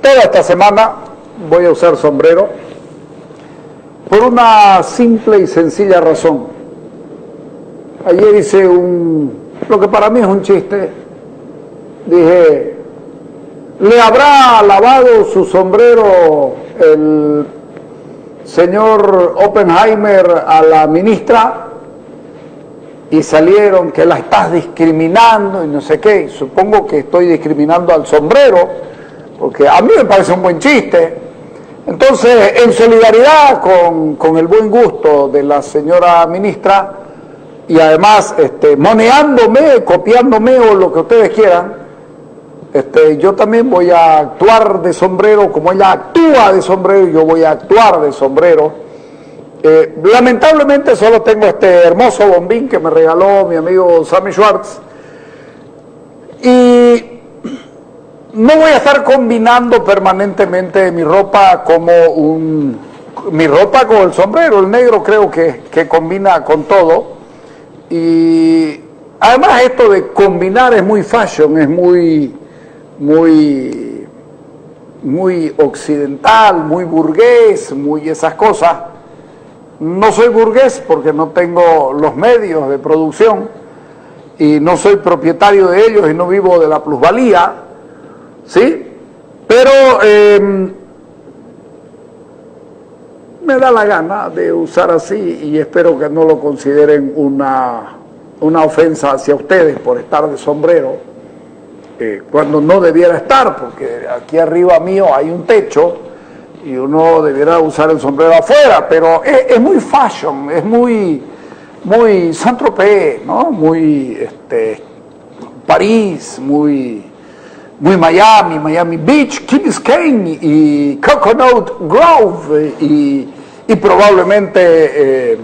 Toda esta semana voy a usar sombrero por una simple y sencilla razón. Ayer hice lo que para mí es un chiste. Dije, ¿le habrá lavado su sombrero el señor Oppenheimer a la ministra? Y salieron que la estás discriminando y no sé qué. Supongo que estoy discriminando al sombrero, porque a mí me parece un buen chiste. Entonces, en solidaridad con el buen gusto de la señora ministra, y además moneándome, copiándome o lo que ustedes quieran, yo también voy a actuar de sombrero, como ella actúa de sombrero, yo voy a actuar de sombrero. Lamentablemente solo tengo este hermoso bombín que me regaló mi amigo Sammy Schwartz, y no voy a estar combinando permanentemente mi ropa mi ropa con el sombrero. El negro creo que combina con todo, y además esto de combinar es muy fashion, es muy occidental, muy burgués, muy esas cosas. No soy burgués porque no tengo los medios de producción y no soy propietario de ellos y no vivo de la plusvalía, ¿sí? Pero me da la gana de usar así, y espero que no lo consideren una ofensa hacia ustedes por estar de sombrero, cuando no debiera estar, porque aquí arriba mío hay un techo y uno debiera usar el sombrero afuera, pero es muy fashion, es muy Saint-Tropez, ¿no? Muy París, muy Miami Beach, Key Biscayne y Coconut Grove y probablemente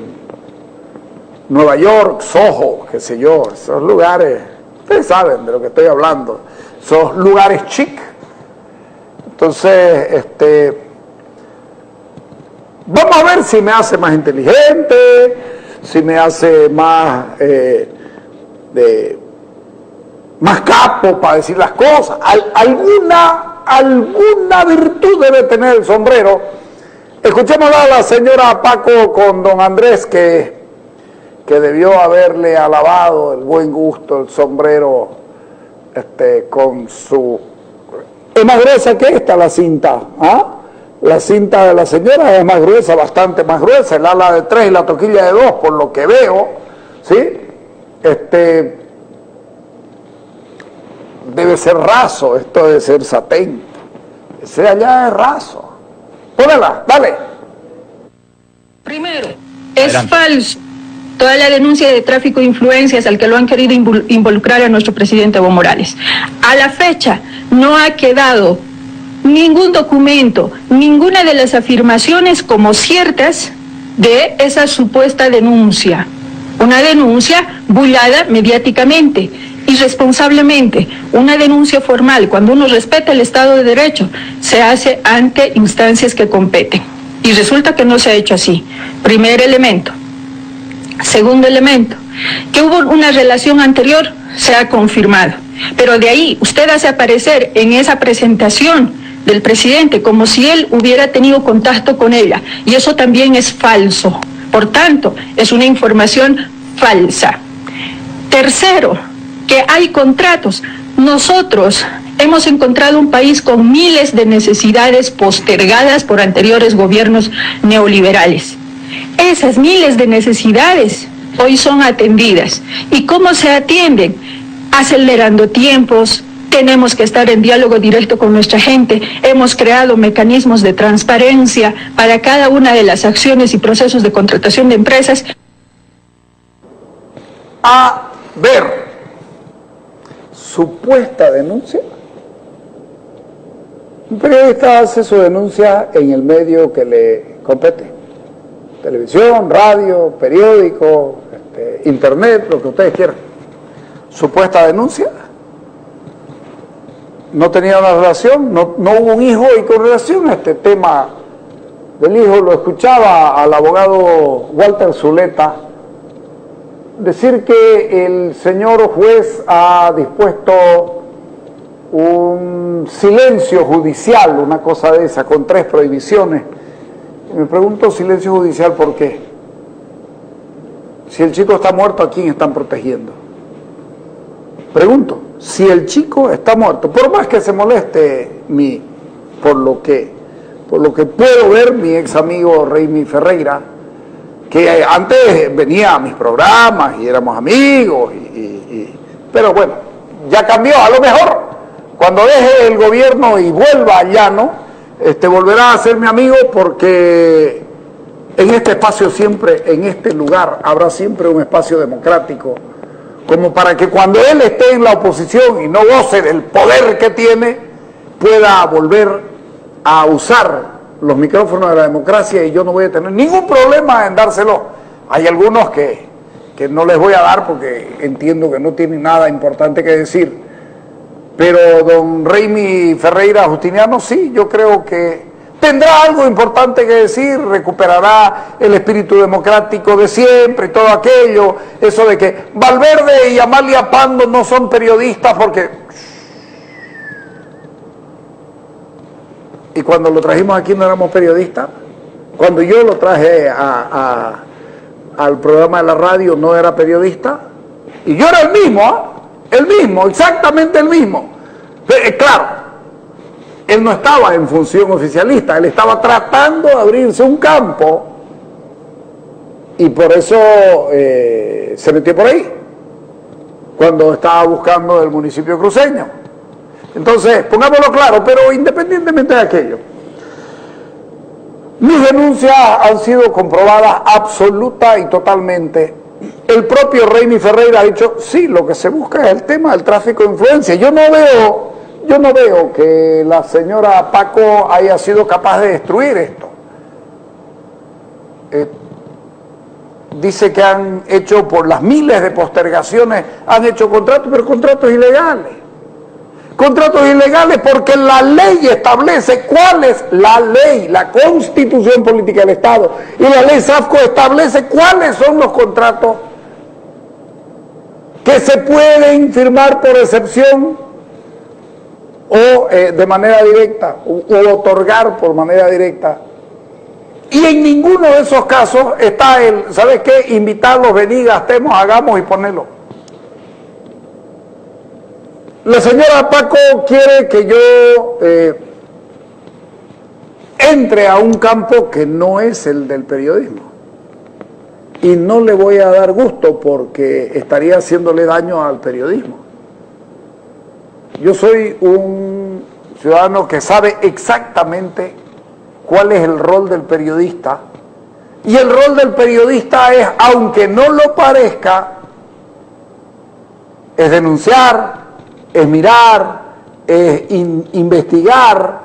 Nueva York, Soho, qué sé yo, esos lugares, ustedes saben de lo que estoy hablando, esos lugares chic. Entonces, vamos a ver si me hace más inteligente, si me hace más más capo para decir las cosas. Alguna virtud debe tener el sombrero. Escuchemos a la señora Paco con don Andrés, que debió haberle alabado el buen gusto, el sombrero, con su... Es más gruesa que esta la cinta, ¿ah? La cinta de la señora es más gruesa, bastante más gruesa, el ala de 3 y la toquilla de 2, por lo que veo, ¿sí? Debe ser raso, esto debe ser satén. Ese de allá es raso. Pónela, dale. Primero, es falso toda la denuncia de tráfico de influencias al que lo han querido involucrar a nuestro presidente Evo Morales. A la fecha no ha quedado ningún documento, ninguna de las afirmaciones como ciertas de esa supuesta denuncia. Una denuncia bullada mediáticamente, irresponsablemente. Una denuncia formal, cuando uno respeta el Estado de Derecho, se hace ante instancias que competen. Y resulta que no se ha hecho así. Primer elemento. Segundo elemento, que hubo una relación anterior, se ha confirmado. Pero de ahí, usted hace aparecer en esa presentación del presidente como si él hubiera tenido contacto con ella. Y eso también es falso. Por tanto, es una información falsa. Tercero, que hay contratos. Nosotros hemos encontrado un país con miles de necesidades postergadas por anteriores gobiernos neoliberales. Esas miles de necesidades hoy son atendidas. ¿Y cómo se atienden? Acelerando tiempos. Tenemos que estar en diálogo directo con nuestra gente. Hemos creado mecanismos de transparencia para cada una de las acciones y procesos de contratación de empresas. A ver, supuesta denuncia. Un periodista hace su denuncia en el medio que le compete. Televisión, radio, periódico, internet, lo que ustedes quieran. Supuesta denuncia. No tenía una relación, no hubo un hijo, y con relación a este tema del hijo lo escuchaba al abogado Walter Zuleta decir que el señor juez ha dispuesto un silencio judicial, una cosa de esa, con 3 prohibiciones. Y me pregunto, silencio judicial, ¿por qué? Si el chico está muerto, ¿a quién están protegiendo? Pregunto, si el chico está muerto, por más que se moleste por lo que puedo ver, mi ex amigo Raimi Ferreira, que antes venía a mis programas y éramos amigos, pero bueno, ya cambió. A lo mejor cuando deje el gobierno y vuelva al llano, volverá a ser mi amigo, porque en este espacio siempre, en este lugar, habrá siempre un espacio democrático, como para que cuando él esté en la oposición y no goce del poder que tiene, pueda volver a usar los micrófonos de la democracia, y yo no voy a tener ningún problema en dárselo. Hay algunos que no les voy a dar porque entiendo que no tienen nada importante que decir, pero don Raimi Ferreira Justiniano sí, yo creo que tendrá algo importante que decir, recuperará el espíritu democrático de siempre y todo aquello, eso de que Valverde y Amalia Pando no son periodistas porque... Y cuando lo trajimos aquí no éramos periodistas. Cuando yo lo traje al programa de la radio no era periodista. Y yo era el mismo, exactamente el mismo. Claro, él no estaba en función oficialista, él estaba tratando de abrirse un campo y por eso se metió por ahí, cuando estaba buscando el municipio cruceño. Entonces, pongámoslo claro, pero independientemente de aquello, mis denuncias han sido comprobadas absoluta y totalmente. El propio Raimi Ferreira ha dicho, sí, lo que se busca es el tema del tráfico de influencia. Yo no veo que la señora Paco haya sido capaz de destruir esto. Dice que han hecho, por las miles de postergaciones, han hecho contratos, pero contratos ilegales. Contratos ilegales porque la ley establece cuál es la ley, la Constitución Política del Estado y la ley SAFCO establece cuáles son los contratos que se pueden firmar por excepción o de manera directa, o otorgar por manera directa. Y en ninguno de esos casos está ¿sabes qué? Invitarlos, venir, gastemos, hagamos y ponerlo. La señora Paco quiere que yo entre a un campo que no es el del periodismo. Y no le voy a dar gusto porque estaría haciéndole daño al periodismo. Yo soy un ciudadano que sabe exactamente cuál es el rol del periodista. Y el rol del periodista es, aunque no lo parezca, es denunciar, es mirar, es investigar,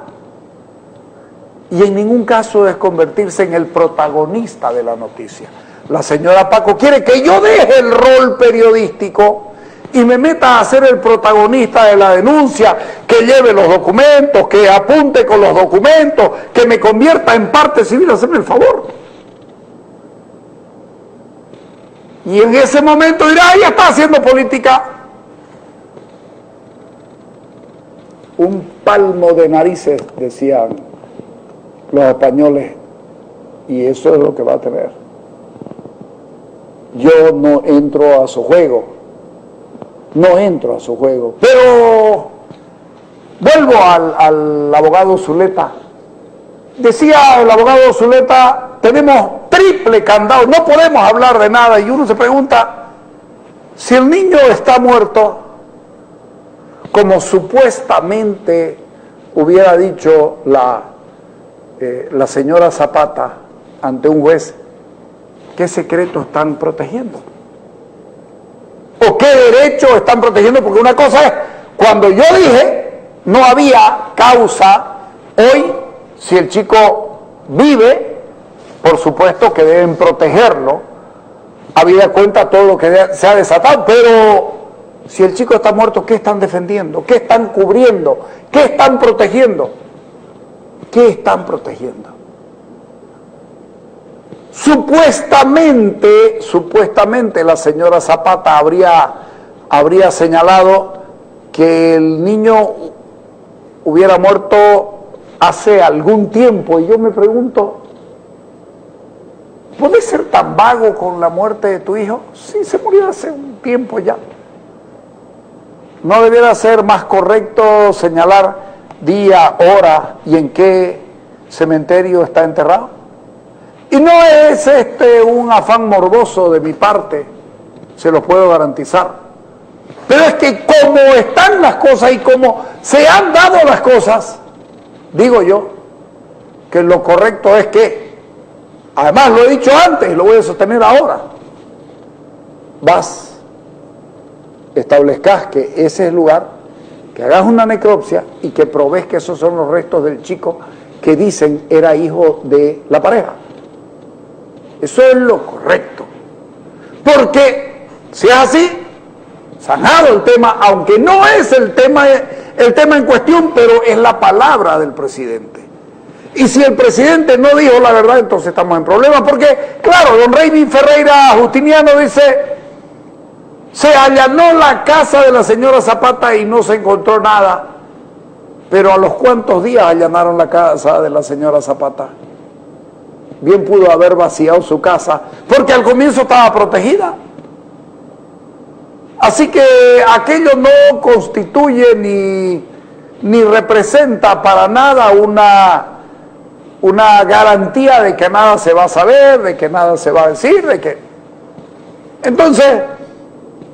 y en ningún caso es convertirse en el protagonista de la noticia. La señora Paco quiere que yo deje el rol periodístico y me meta a ser el protagonista de la denuncia, que lleve los documentos, que apunte con los documentos, que me convierta en parte civil. Hacerme el favor. Y en ese momento dirá, ya está haciendo política. Un palmo de narices, decían los españoles, y eso es lo que va a tener. Yo no entro a su juego, pero vuelvo al abogado Zuleta. Decía el abogado Zuleta, tenemos triple candado, no podemos hablar de nada, y uno se pregunta, si el niño está muerto, como supuestamente hubiera dicho la señora Zapata ante un juez, ¿qué secreto están protegiendo? ¿O qué derecho están protegiendo? Porque una cosa es, cuando yo dije no había causa, hoy, si el chico vive, por supuesto que deben protegerlo, habida cuenta todo lo que se ha desatado, pero si el chico está muerto, ¿qué están defendiendo? ¿Qué están cubriendo? ¿Qué están protegiendo? ¿Qué están protegiendo? Supuestamente la señora Zapata habría señalado que el niño hubiera muerto hace algún tiempo, y yo me pregunto, ¿puedes ser tan vago con la muerte de tu hijo? Sí, se murió hace un tiempo ya. ¿No debiera ser más correcto señalar día, hora y en qué cementerio está enterrado? Y no es un afán morboso de mi parte, se lo puedo garantizar. Pero es que como están las cosas y como se han dado las cosas, digo yo, que lo correcto es que, además lo he dicho antes y lo voy a sostener ahora, vas, establezcas que ese es el lugar, que hagas una necropsia y que probes que esos son los restos del chico que dicen era hijo de la pareja. Eso es lo correcto. Porque si es así, zanjado el tema, aunque no es el tema en cuestión, pero es la palabra del presidente. Y si el presidente no dijo la verdad, entonces estamos en problemas, porque, claro, don Raymond Ferreira Justiniano dice, se allanó la casa de la señora Zapata y no se encontró nada, pero ¿a los cuántos días allanaron la casa de la señora Zapata? Bien pudo haber vaciado su casa, porque al comienzo estaba protegida. Así que aquello no constituye ni representa para nada una garantía de que nada se va a saber, de que nada se va a decir, de que... Entonces,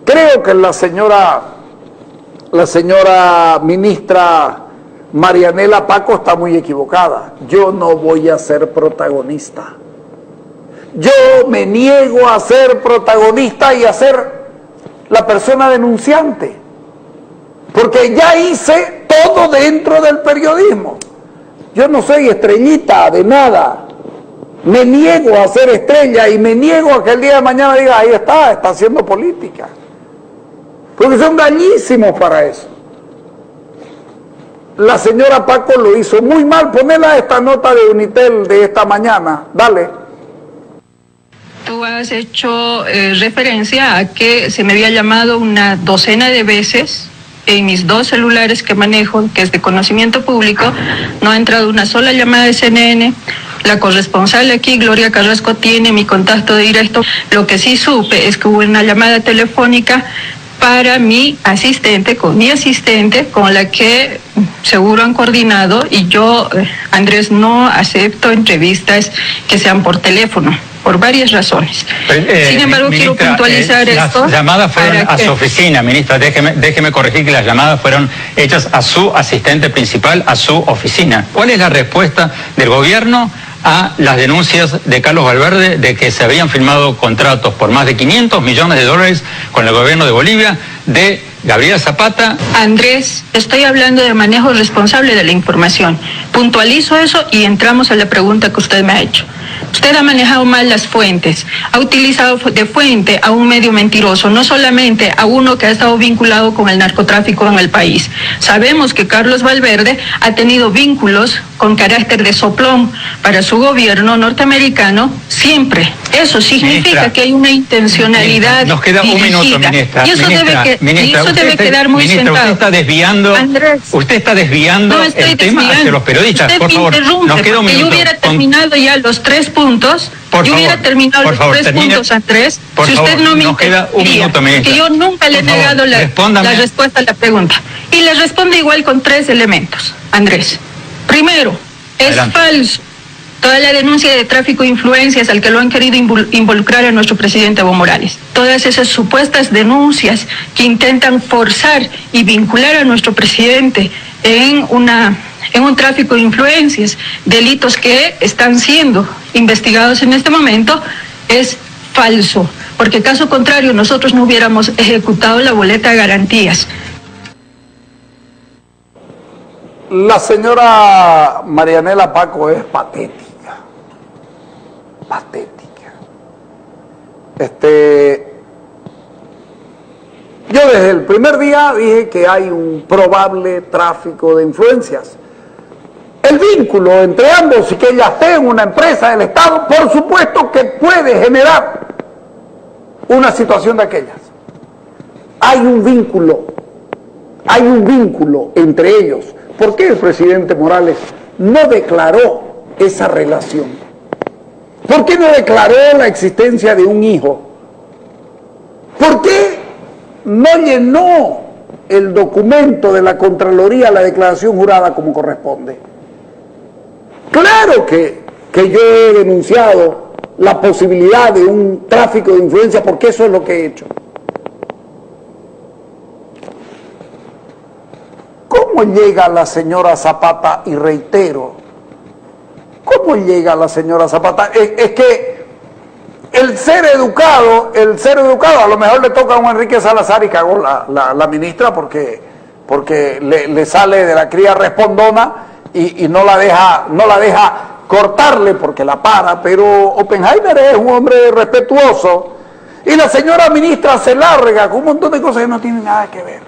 creo que la señora ministra Marianela Paco está muy equivocada. Yo no voy a ser protagonista. Yo me niego a ser protagonista y a ser la persona denunciante, porque ya hice todo dentro del periodismo. Yo no soy estrellita de nada, me niego a ser estrella y me niego a que el día de mañana diga, ahí está haciendo política, porque son dañísimos para eso. La señora Paco lo hizo muy mal. Ponela esta nota de Unitel de esta mañana, dale. Tú has hecho referencia a que se me había llamado una docena de veces en mis 2 celulares que manejo, que es de conocimiento público. No ha entrado una sola llamada de CNN. La corresponsal aquí, Gloria Carrasco, tiene mi contacto directo. Lo que sí supe es que hubo una llamada telefónica para mi asistente, con la que seguro han coordinado, y yo, Andrés, no acepto entrevistas que sean por teléfono, por varias razones. Sin embargo, ministra, quiero puntualizar esto. Las llamadas fueron a su oficina, ministra. Déjeme corregir que las llamadas fueron hechas a su asistente principal, a su oficina. ¿Cuál es la respuesta del gobierno a las denuncias de Carlos Valverde de que se habían firmado contratos por más de 500 millones de dólares con el gobierno de Bolivia, de Gabriela Zapata? Andrés, estoy hablando de manejo responsable de la información. Puntualizo eso y entramos a la pregunta que usted me ha hecho. Usted ha manejado mal las fuentes, ha utilizado de fuente a un medio mentiroso, no solamente a uno que ha estado vinculado con el narcotráfico en el país. Sabemos que Carlos Valverde ha tenido vínculos con carácter de soplón para su gobierno norteamericano siempre. Eso significa, ministra, que hay una intencionalidad. Nos queda dirigida. Un minuto, ministra. Y eso debe quedar muy ministra, sentado. Usted está desviando el tema hacia los periodistas. Usted por favor, nos queda un minuto. Yo hubiera terminado ya los 3 puntos. Puntos, Andrés. Si usted no me interrumpía, que yo nunca le he negado la respuesta a la pregunta. Y le respondo igual con 3 elementos, Andrés. Primero, es falso toda la denuncia de tráfico de influencias al que lo han querido involucrar a nuestro presidente Evo Morales. Todas esas supuestas denuncias que intentan forzar y vincular a nuestro presidente en un tráfico de influencias, delitos que están siendo investigados en este momento, es falso, porque caso contrario nosotros no hubiéramos ejecutado la boleta de garantías. La señora Marianela Paco es patética. Yo desde el primer día dije que hay un probable tráfico de influencias. El vínculo entre ambos y que ella esté en una empresa del Estado, por supuesto que puede generar una situación de aquellas. Hay un vínculo entre ellos, ¿por qué el presidente Morales no declaró esa relación? ¿Por qué no declaró la existencia de un hijo? ¿Por qué no llenó el documento de la Contraloría, la declaración jurada como corresponde? Claro que yo he denunciado la posibilidad de un tráfico de influencia, porque eso es lo que he hecho. ¿Cómo llega la señora Zapata? Y reitero, ¿cómo llega la señora Zapata? Es que el ser educado, a lo mejor le toca a un Enrique Salazar y cagó la ministra porque le sale de la cría respondona y no la deja cortarle porque la para, pero Oppenheimer es un hombre respetuoso y la señora ministra se larga con un montón de cosas que no tienen nada que ver.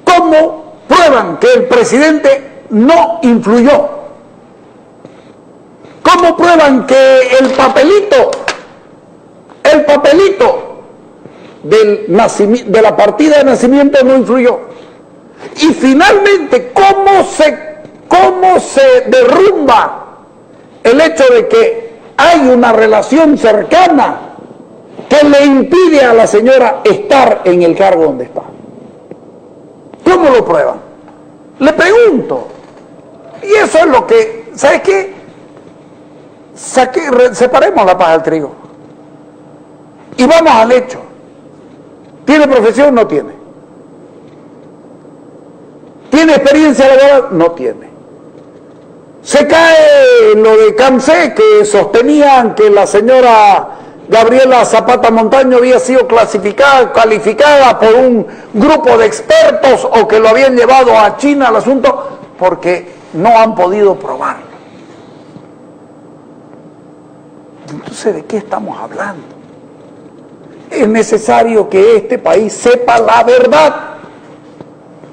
¿Cómo prueban que el presidente no influyó? ¿Cómo prueban que el papelito de la partida de nacimiento no influyó? Y finalmente, ¿cómo se derrumba el hecho de que hay una relación cercana que le impide a la señora estar en el cargo donde está? ¿Cómo lo prueban? Le pregunto. Y eso es lo que, ¿sabes qué? Separemos la paja del trigo. Y vamos al hecho. ¿Tiene profesión? No tiene. ¿Tiene experiencia laboral? No tiene. Se cae lo de CAMSE, que sostenían que la señora Gabriela Zapata Montaño había sido calificada por un grupo de expertos o que lo habían llevado a China al asunto porque no han podido probarlo. Entonces, ¿de qué estamos hablando? Es necesario que este país sepa la verdad.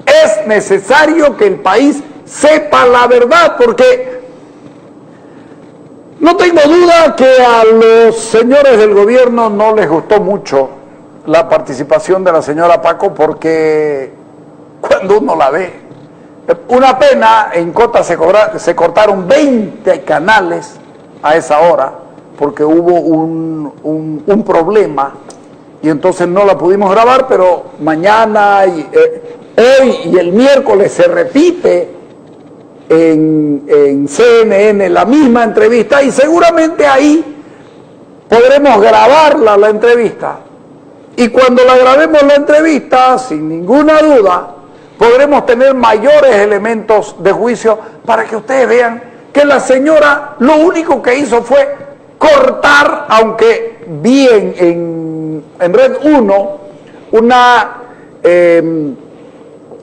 Es necesario que el país sepa la verdad, porque no tengo duda que a los señores del gobierno no les gustó mucho la participación de la señora Paco, porque cuando uno la ve, una pena, en Cota se cortaron 20 canales a esa hora, porque hubo un problema, y entonces no la pudimos grabar, pero mañana, hoy y el miércoles se repite en CNN la misma entrevista, y seguramente ahí podremos grabarla, la entrevista, y cuando la grabemos la entrevista, sin ninguna duda, podremos tener mayores elementos de juicio para que ustedes vean que la señora lo único que hizo fue cortar, aunque vi en Red 1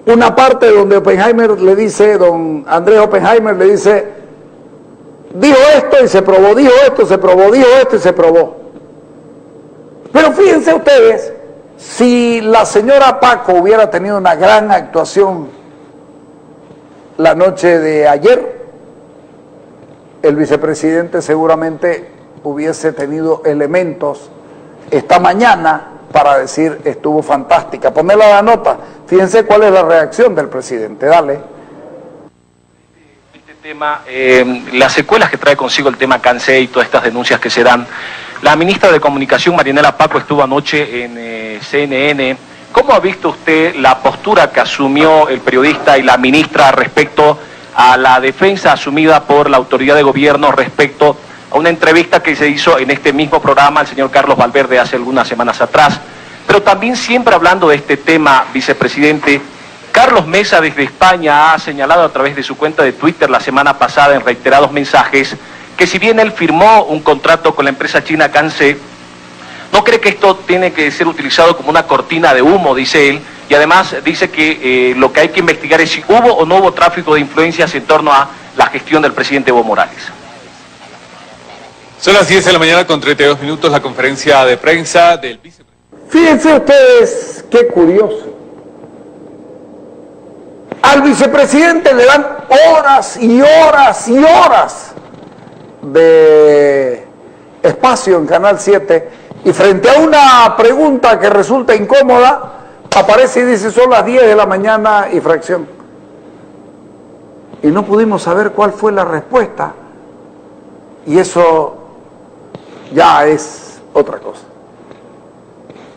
una parte donde Oppenheimer le dice, don Andrés Oppenheimer le dice, dijo esto y se probó, dijo esto, se probó, dijo esto y se probó. Pero fíjense ustedes, si la señora Paco hubiera tenido una gran actuación la noche de ayer, el vicepresidente seguramente hubiese tenido elementos esta mañana para decir estuvo fantástica. Ponela la nota, fíjense cuál es la reacción del presidente, dale. Este tema, las secuelas que trae consigo el tema CAMSE y todas estas denuncias que se dan. La ministra de Comunicación, Marianela Paco, estuvo anoche en CNN. ¿Cómo ha visto usted la postura que asumió el periodista y la ministra respecto a la defensa asumida por la autoridad de gobierno respecto a una entrevista que se hizo en este mismo programa al señor Carlos Valverde hace algunas semanas atrás? Pero también siempre hablando de este tema, vicepresidente, Carlos Mesa desde España ha señalado a través de su cuenta de Twitter la semana pasada en reiterados mensajes que si bien él firmó un contrato con la empresa china CAMSE, no cree que esto tiene que ser utilizado como una cortina de humo, dice él, y además dice que lo que hay que investigar es si hubo o no hubo tráfico de influencias en torno a la gestión del presidente Evo Morales. Son las 10 de la mañana con 32 minutos, la conferencia de prensa del vicepresidente. Fíjense ustedes qué curioso. Al vicepresidente le dan horas y horas y horas de espacio en Canal 7, y frente a una pregunta que resulta incómoda, aparece y dice, son las 10 de la mañana y fracción. Y no pudimos saber cuál fue la respuesta. Y eso ya es otra cosa.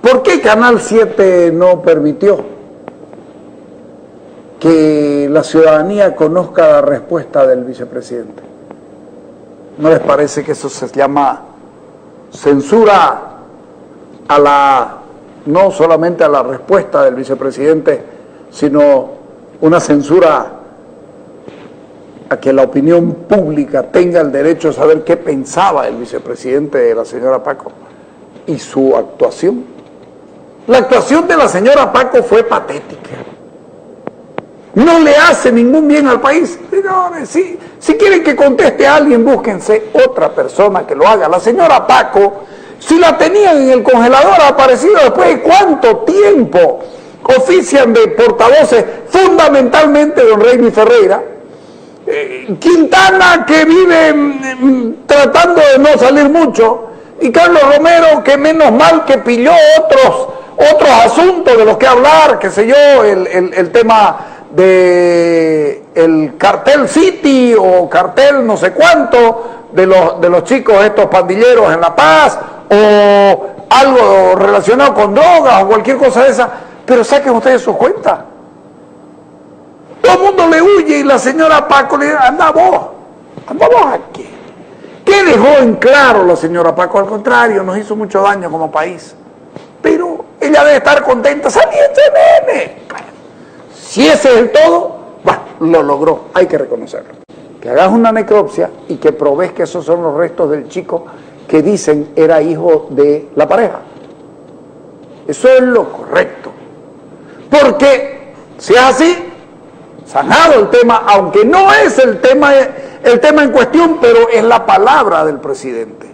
¿Por qué Canal 7 no permitió que la ciudadanía conozca la respuesta del vicepresidente? ¿No les parece que eso se llama censura a la, no solamente a la respuesta del vicepresidente, sino una censura a que la opinión pública tenga el derecho a saber qué pensaba el vicepresidente de la señora Paco y su actuación? La actuación de la señora Paco fue patética. No le hace ningún bien al país. Señores, si quieren que conteste a alguien, búsquense otra persona que lo haga. La señora Paco, si la tenían en el congelador, ha aparecido después de cuánto tiempo. Ofician de portavoces, fundamentalmente don Reymi Ferreira, Quintana, que vive tratando de no salir mucho, y Carlos Romero, que menos mal que pilló otros asuntos de los que hablar, qué sé yo, el tema de el cartel City o cartel no sé cuánto de los chicos estos pandilleros en La Paz, o algo relacionado con drogas o cualquier cosa de esa. Pero saquen ustedes sus cuentas. Todo el mundo le huye y la señora Paco le dice, anda vos aquí. ¿Qué dejó en claro la señora Paco? Al contrario, nos hizo mucho daño como país. Pero ella debe estar contenta, salí en CNN. Si ese es el todo, bueno, lo logró, hay que reconocerlo. Que hagas una necropsia y que probes que esos son los restos del chico que dicen era hijo de la pareja. Eso es lo correcto. Porque si es así, sanado el tema, aunque no es el tema en cuestión, pero es la palabra del presidente.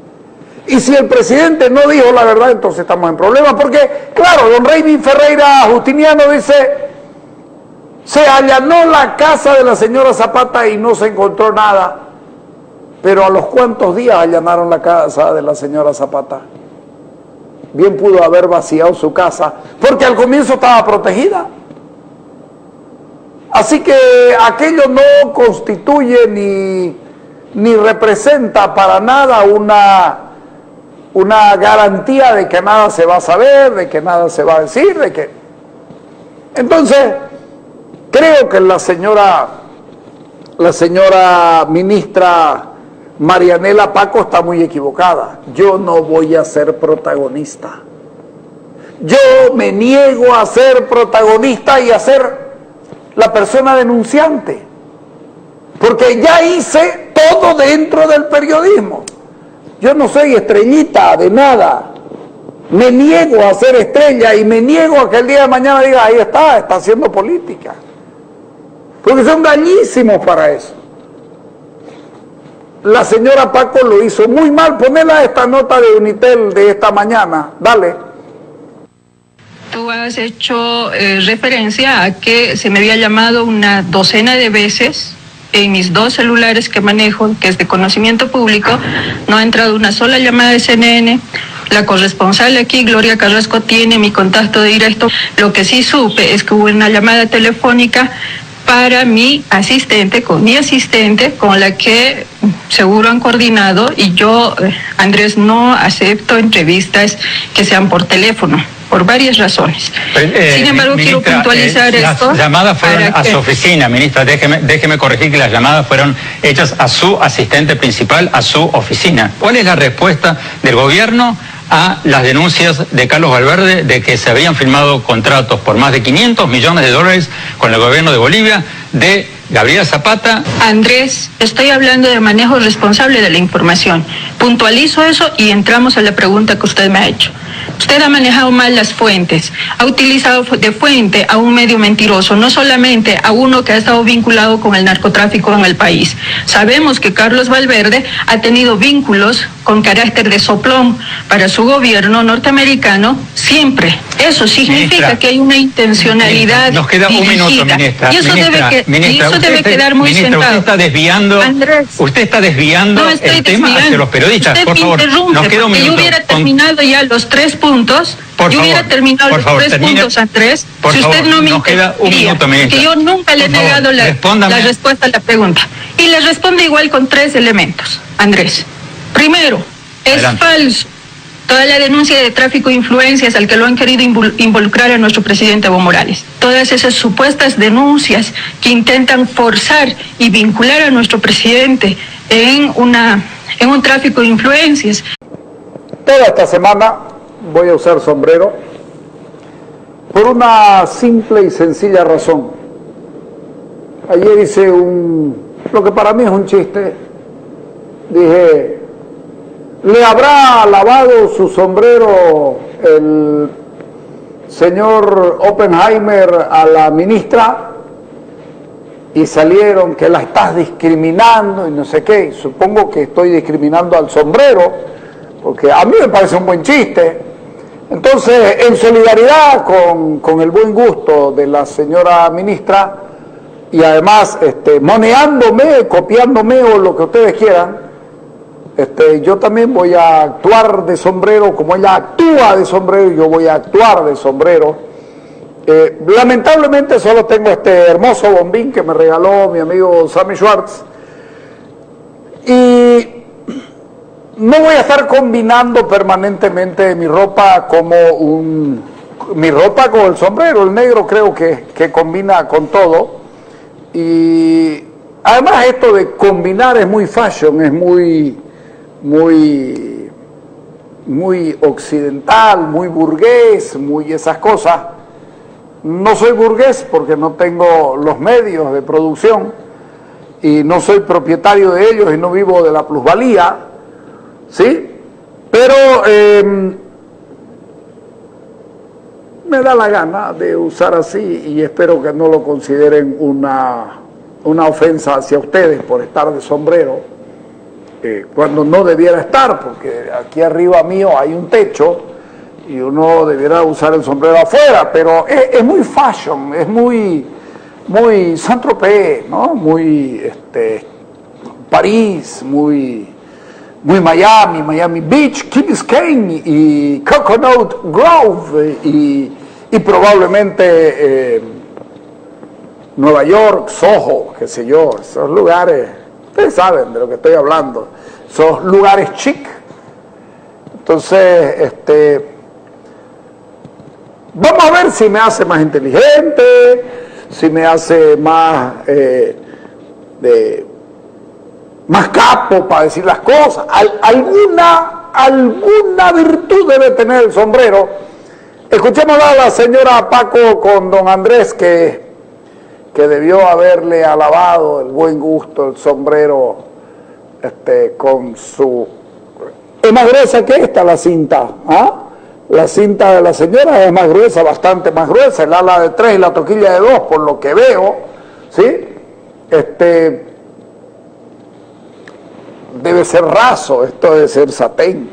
Y si el presidente no dijo la verdad, entonces estamos en problemas, porque, claro, don Reymi Ferreira Justiniano dice, se allanó la casa de la señora Zapata y no se encontró nada, pero ¿a los cuántos días allanaron la casa de la señora Zapata? Bien pudo haber vaciado su casa, porque al comienzo estaba protegida. Así que aquello no constituye ni representa para nada una garantía de que nada se va a saber, de que nada se va a decir, de que... Entonces, creo que la señora ministra Marianela Paco está muy equivocada. Yo no voy a ser protagonista. Yo me niego a ser protagonista y a ser la persona denunciante, porque ya hice todo dentro del periodismo. Yo no soy estrellita de nada, me niego a ser estrella y me niego a que el día de mañana diga, ahí está haciendo política, porque son dañísimos para eso. La señora Paco lo hizo muy mal. Ponela esta nota de Unitel de esta mañana, dale. Tú has hecho referencia a que se me había llamado una docena de veces en mis 2 celulares que manejo, que es de conocimiento público. No ha entrado una sola llamada de CNN. La corresponsal aquí, Gloria Carrasco, tiene mi contacto directo. Lo que sí supe es que hubo una llamada telefónica para mi asistente, con la que seguro han coordinado, y yo, Andrés, no acepto entrevistas que sean por teléfono, por varias razones. Sin embargo, ministra, quiero puntualizar esto. Las llamadas fueron a su oficina, ministra. Déjeme corregir que las llamadas fueron hechas a su asistente principal, a su oficina. ¿Cuál es la respuesta del gobierno a las denuncias de Carlos Valverde de que se habían firmado contratos por más de 500 millones de dólares con el gobierno de Bolivia, de Gabriela Zapata? Andrés, estoy hablando de manejo responsable de la información. Puntualizo eso y entramos a la pregunta que usted me ha hecho. Usted ha manejado mal las fuentes, ha utilizado de fuente a un medio mentiroso, no solamente a uno que ha estado vinculado con el narcotráfico en el país. Sabemos que Carlos Valverde ha tenido vínculos con carácter de soplón para su gobierno norteamericano siempre. Eso significa, ministra, que hay una intencionalidad. Nos queda un minuto, ministra. Y eso Eso debe quedar muy ministra, sentado. Usted está desviando No estoy el tema desviando. hacia los periodistas. Usted Por favor, me interrumpe, nos queda un porque minuto. yo hubiera terminado ya los 3 puntos. Los tres puntos, Andrés. Por si usted favor, no me nos queda un interrumpía, minuto, ministra. que yo nunca le he Por favor, negado la respuesta a la pregunta. Y le responde igual con 3 elementos, Andrés. Primero, es Adelante. falso toda la denuncia de tráfico de influencias al que lo han querido involucrar a nuestro presidente Evo Morales. Todas esas supuestas denuncias que intentan forzar y vincular a nuestro presidente en un tráfico de influencias. Toda esta semana voy a usar sombrero por una simple y sencilla razón. Ayer hice lo que para mí es un chiste. Dije, ¿le habrá lavado su sombrero el señor Oppenheimer a la ministra? Y salieron que la estás discriminando y no sé qué. Supongo que estoy discriminando al sombrero, porque a mí me parece un buen chiste. Entonces, en solidaridad con el buen gusto de la señora ministra, y además moneándome, copiándome o lo que ustedes quieran, yo también voy a actuar de sombrero, como ella actúa de sombrero, yo voy a actuar de sombrero. Lamentablemente solo tengo este hermoso bombín que me regaló mi amigo Sammy Schwartz, y no voy a estar combinando permanentemente mi ropa mi ropa con el sombrero. El negro creo que combina con todo, y además esto de combinar es muy fashion, es muy occidental, muy burgués, muy esas cosas. No soy burgués porque no tengo los medios de producción y no soy propietario de ellos y no vivo de la plusvalía, ¿sí? Pero me da la gana de usar así, y espero que no lo consideren una ofensa hacia ustedes por estar de sombrero, cuando no debiera estar, porque aquí arriba mío hay un techo y uno debiera usar el sombrero afuera, pero es muy fashion, es muy Saint-Tropez, ¿no? Muy París, muy Miami Beach, Key Biscayne y Coconut Grove y probablemente Nueva York, Soho, qué sé yo, esos lugares, ustedes saben de lo que estoy hablando, esos lugares chic. Entonces, vamos a ver si me hace más inteligente, si me hace más más capo para decir las cosas. Alguna virtud debe tener el sombrero. Escuchemos a la señora Paco con don Andrés, que debió haberle alabado el buen gusto, el sombrero, con su... Es más gruesa que esta la cinta, ¿ah? La cinta de la señora es más gruesa, bastante más gruesa, el ala de 3 y la toquilla de 2, por lo que veo, ¿sí? Debe ser raso, esto debe ser satén.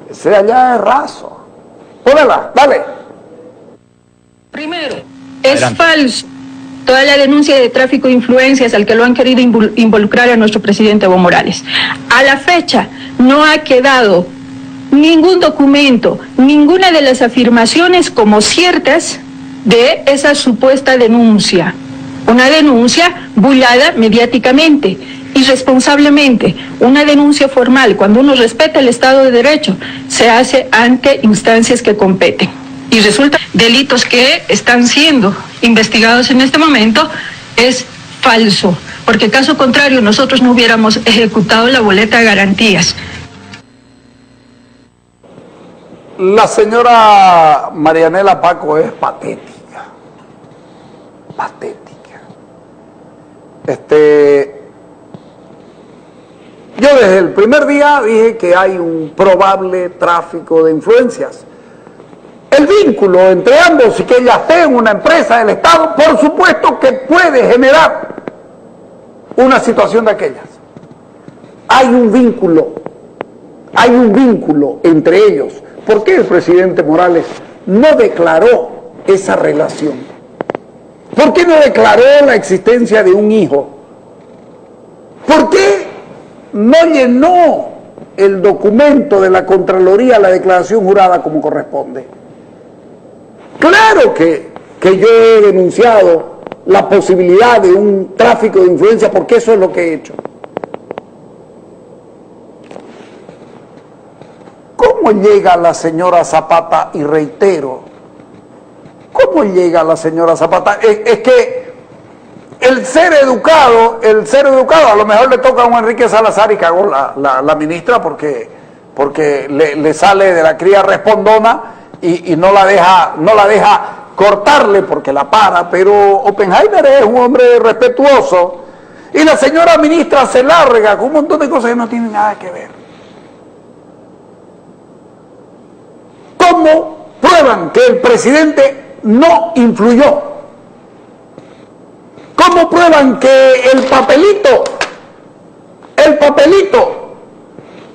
Ese de allá es raso. Pónela, dale. Primero, es falso toda la denuncia de tráfico de influencias al que lo han querido involucrar a nuestro presidente Evo Morales. A la fecha no ha quedado ningún documento, ninguna de las afirmaciones como ciertas de esa supuesta denuncia. Una denuncia bullada mediáticamente, irresponsablemente. Una denuncia formal, cuando uno respeta el Estado de Derecho, se hace ante instancias que competen. Y resulta delitos que están siendo investigados en este momento es falso, porque caso contrario nosotros no hubiéramos ejecutado la boleta de garantías. La señora Marianela Paco es patética. Patética. Yo desde el primer día dije que hay un probable tráfico de influencias. El vínculo entre ambos y que ella esté en una empresa del Estado, por supuesto que puede generar una situación de aquellas. Hay un vínculo entre ellos. ¿Por qué el presidente Morales no declaró esa relación? ¿Por qué no declaró la existencia de un hijo? ¿Por qué no llenó el documento de la Contraloría, la declaración jurada como corresponde? Claro que yo he denunciado la posibilidad de un tráfico de influencia, porque eso es lo que he hecho. ¿Cómo llega la señora Zapata? Y reitero, ¿cómo llega la señora Zapata? Es que el ser educado, a lo mejor le toca a un Enrique Salazar y cagó la ministra porque le sale de la cría respondona y no la deja cortarle porque la para, pero Oppenheimer es un hombre respetuoso y la señora ministra se larga con un montón de cosas que no tienen nada que ver. ¿Cómo prueban que el presidente no influyó? ¿Cómo prueban que el papelito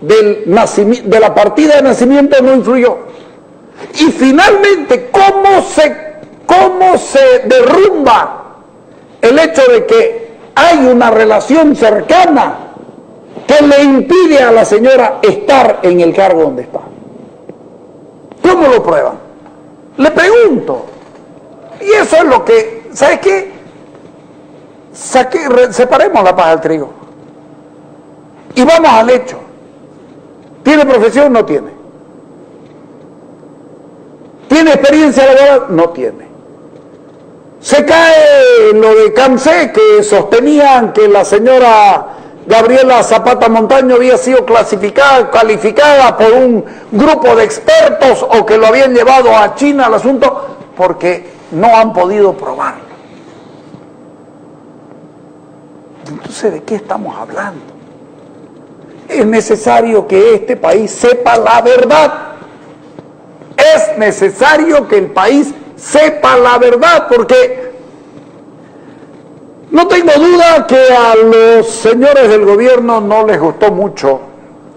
de la partida de nacimiento no influyó? Y finalmente, ¿cómo se derrumba el hecho de que hay una relación cercana que le impide a la señora estar en el cargo donde está? ¿Cómo lo prueban? Le pregunto. Y eso es lo que, ¿sabes qué? Separemos la paja del trigo. Y vamos al hecho. ¿Tiene profesión? No tiene. ¿Tiene experiencia laboral? No tiene. Se cae lo de CAMSE, que sostenían que la señora Gabriela Zapata Montaño había sido calificada por un grupo de expertos o que lo habían llevado a China al asunto porque no han podido probarlo. Entonces, ¿de qué estamos hablando? Es necesario que este país sepa la verdad. Es necesario que el país sepa la verdad, porque no tengo duda que a los señores del gobierno no les gustó mucho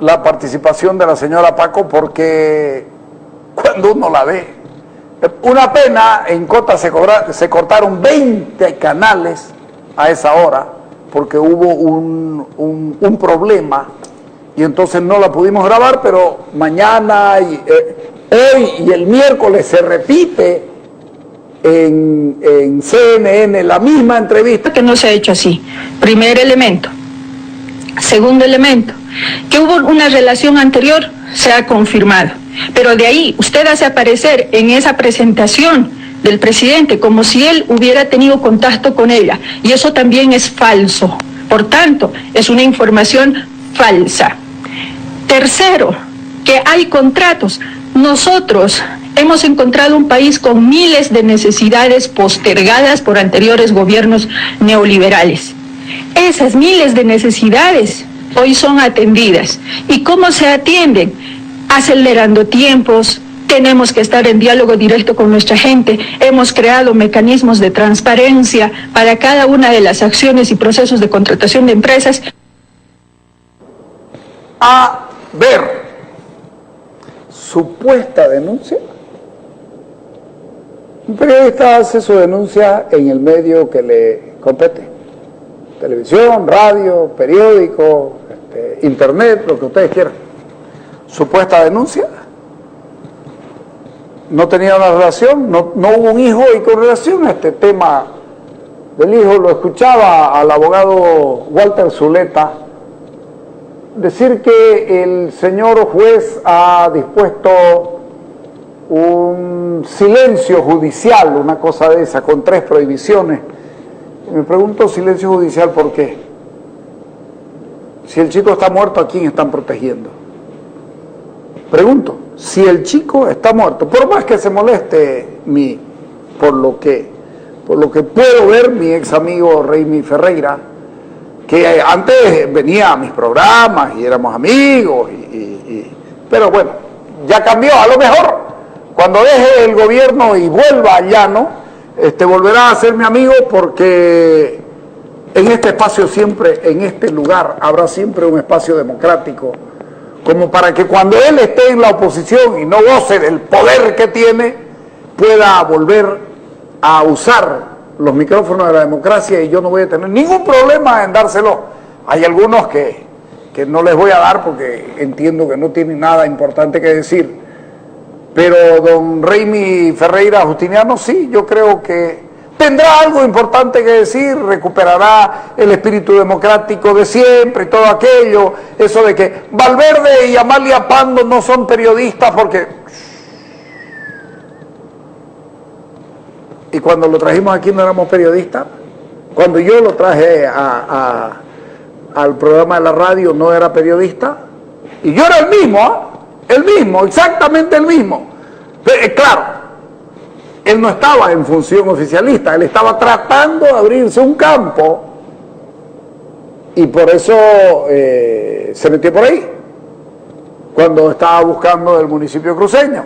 la participación de la señora Paco, porque cuando uno la ve, una pena, en Cota se cortaron 20 canales a esa hora, porque hubo un problema, y entonces no la pudimos grabar, pero mañana, hoy y el miércoles se repite en CNN la misma entrevista. Que no se ha hecho así. Primer elemento. Segundo elemento, que hubo una relación anterior, se ha confirmado. Pero de ahí, usted hace aparecer en esa presentación del presidente como si él hubiera tenido contacto con ella. Y eso también es falso. Por tanto, es una información falsa. Tercero, que hay contratos. Nosotros hemos encontrado un país con miles de necesidades postergadas por anteriores gobiernos neoliberales. Esas miles de necesidades hoy son atendidas. ¿Y cómo se atienden? Acelerando tiempos. Tenemos que estar en diálogo directo con nuestra gente. Hemos creado mecanismos de transparencia para cada una de las acciones y procesos de contratación de empresas. A ver, supuesta denuncia. Un periodista hace su denuncia en el medio que le compete. Televisión, radio, periódico, internet, lo que ustedes quieran. Supuesta denuncia. No tenía una relación, no hubo un hijo, y con relación a este tema del hijo lo escuchaba al abogado Walter Zuleta decir que el señor juez ha dispuesto un silencio judicial, una cosa de esa, con 3 prohibiciones. Y me pregunto, silencio judicial, ¿por qué? Si el chico está muerto, ¿a quién están protegiendo? Pregunto, si el chico está muerto, por más que se moleste por lo que puedo ver, mi ex amigo Reimi Ferreira, que antes venía a mis programas y éramos amigos, pero bueno, ya cambió. A lo mejor cuando deje el gobierno y vuelva al llano, volverá a ser mi amigo, porque en este espacio siempre, en este lugar, habrá siempre un espacio democrático, como para que cuando él esté en la oposición y no goce del poder que tiene, pueda volver a usar los micrófonos de la democracia y yo no voy a tener ningún problema en dárselo. Hay algunos que no les voy a dar porque entiendo que no tienen nada importante que decir. Pero don Raimi Ferreira Justiniano sí, yo creo que tendrá algo importante que decir, recuperará el espíritu democrático de siempre y todo aquello, eso de que Valverde y Amalia Pando no son periodistas porque... Y cuando lo trajimos aquí no éramos periodistas. Cuando yo lo traje al programa de la radio no era periodista. Y yo era el mismo, ¿eh? El mismo, exactamente el mismo. Claro, él no estaba en función oficialista, él estaba tratando de abrirse un campo y por eso se metió por ahí, cuando estaba buscando el municipio cruceño.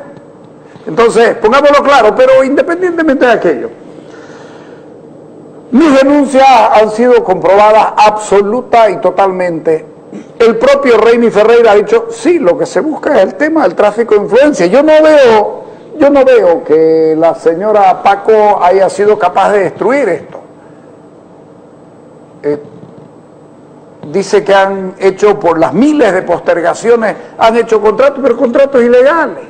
Entonces, pongámoslo claro, pero independientemente de aquello, mis denuncias han sido comprobadas absoluta y totalmente. El propio Raimi Ferreira ha dicho, sí, lo que se busca es el tema del tráfico de influencia. Yo no veo que la señora Paco haya sido capaz de destruir esto. Dice que han hecho, por las miles de postergaciones, han hecho contratos, pero contratos ilegales.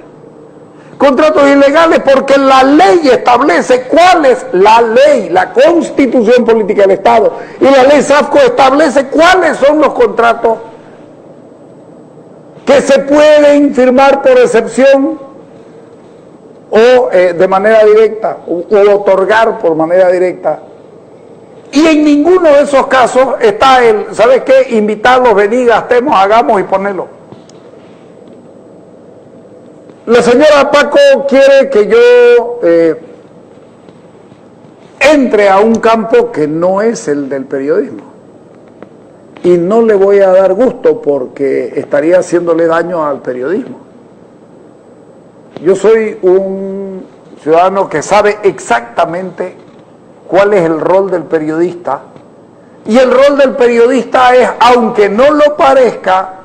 Contratos ilegales porque la ley establece cuál es la ley, la Constitución Política del Estado y la ley SAFCO establece cuáles son los contratos que se pueden firmar por excepción o de manera directa o otorgar por manera directa. Y en ninguno de esos casos está el, ¿sabes qué? Invitarlos, venir, gastemos, hagamos y ponerlo. La señora Paco quiere que yo entre a un campo que no es el del periodismo. Y no le voy a dar gusto porque estaría haciéndole daño al periodismo. Yo soy un ciudadano que sabe exactamente cuál es el rol del periodista. Y el rol del periodista es, aunque no lo parezca,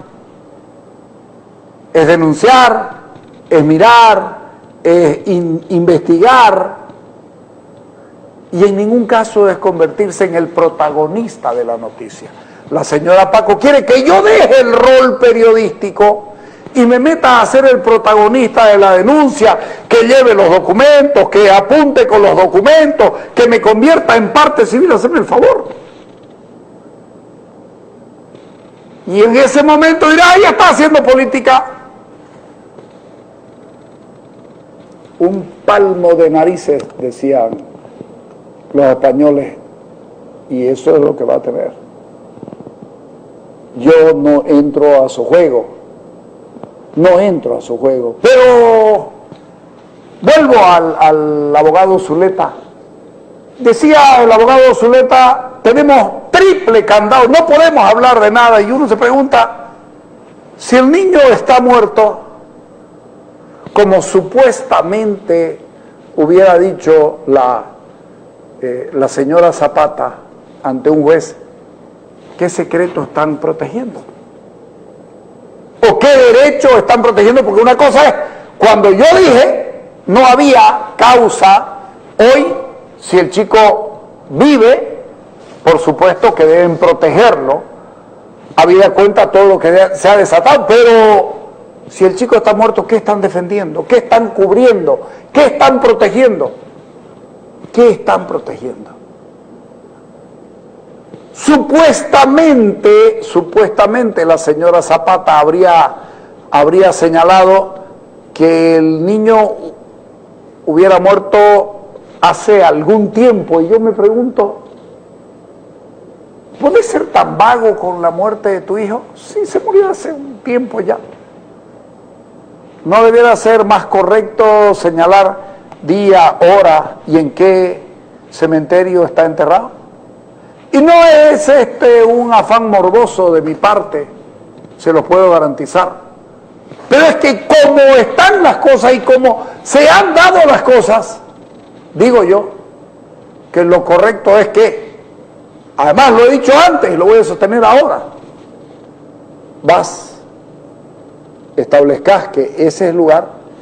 es denunciar, es mirar, es investigar y en ningún caso es convertirse en el protagonista de la noticia. La señora Paco quiere que yo deje el rol periodístico y me meta a ser el protagonista de la denuncia, que lleve los documentos, que apunte con los documentos, que me convierta en parte civil, hacerme el favor. Y en ese momento dirá, ya está haciendo política. Un palmo de narices, decían los españoles, y eso es lo que va a tener. Yo no entro a su juego, pero vuelvo al abogado Zuleta. Decía el abogado Zuleta, tenemos triple candado, no podemos hablar de nada, y uno se pregunta, si el niño está muerto, como supuestamente hubiera dicho la señora Zapata ante un juez, ¿qué secreto están protegiendo? ¿O qué derecho están protegiendo? Porque una cosa es, cuando yo dije, no había causa, hoy, si el chico vive, por supuesto que deben protegerlo, habida cuenta todo lo que se ha desatado, pero si el chico está muerto, ¿qué están defendiendo? ¿Qué están cubriendo? ¿Qué están protegiendo? ¿Qué están protegiendo? Supuestamente la señora Zapata habría señalado que el niño hubiera muerto hace algún tiempo, y yo me pregunto, ¿puedes ser tan vago con la muerte de tu hijo? Sí, se murió hace un tiempo ya. ¿No debiera ser más correcto señalar día, hora y en qué cementerio está enterrado? Y no es un afán morboso de mi parte, se lo puedo garantizar. Pero es que como están las cosas y como se han dado las cosas, digo yo, que lo correcto es que, además lo he dicho antes y lo voy a sostener ahora, establezcas que ese es el lugar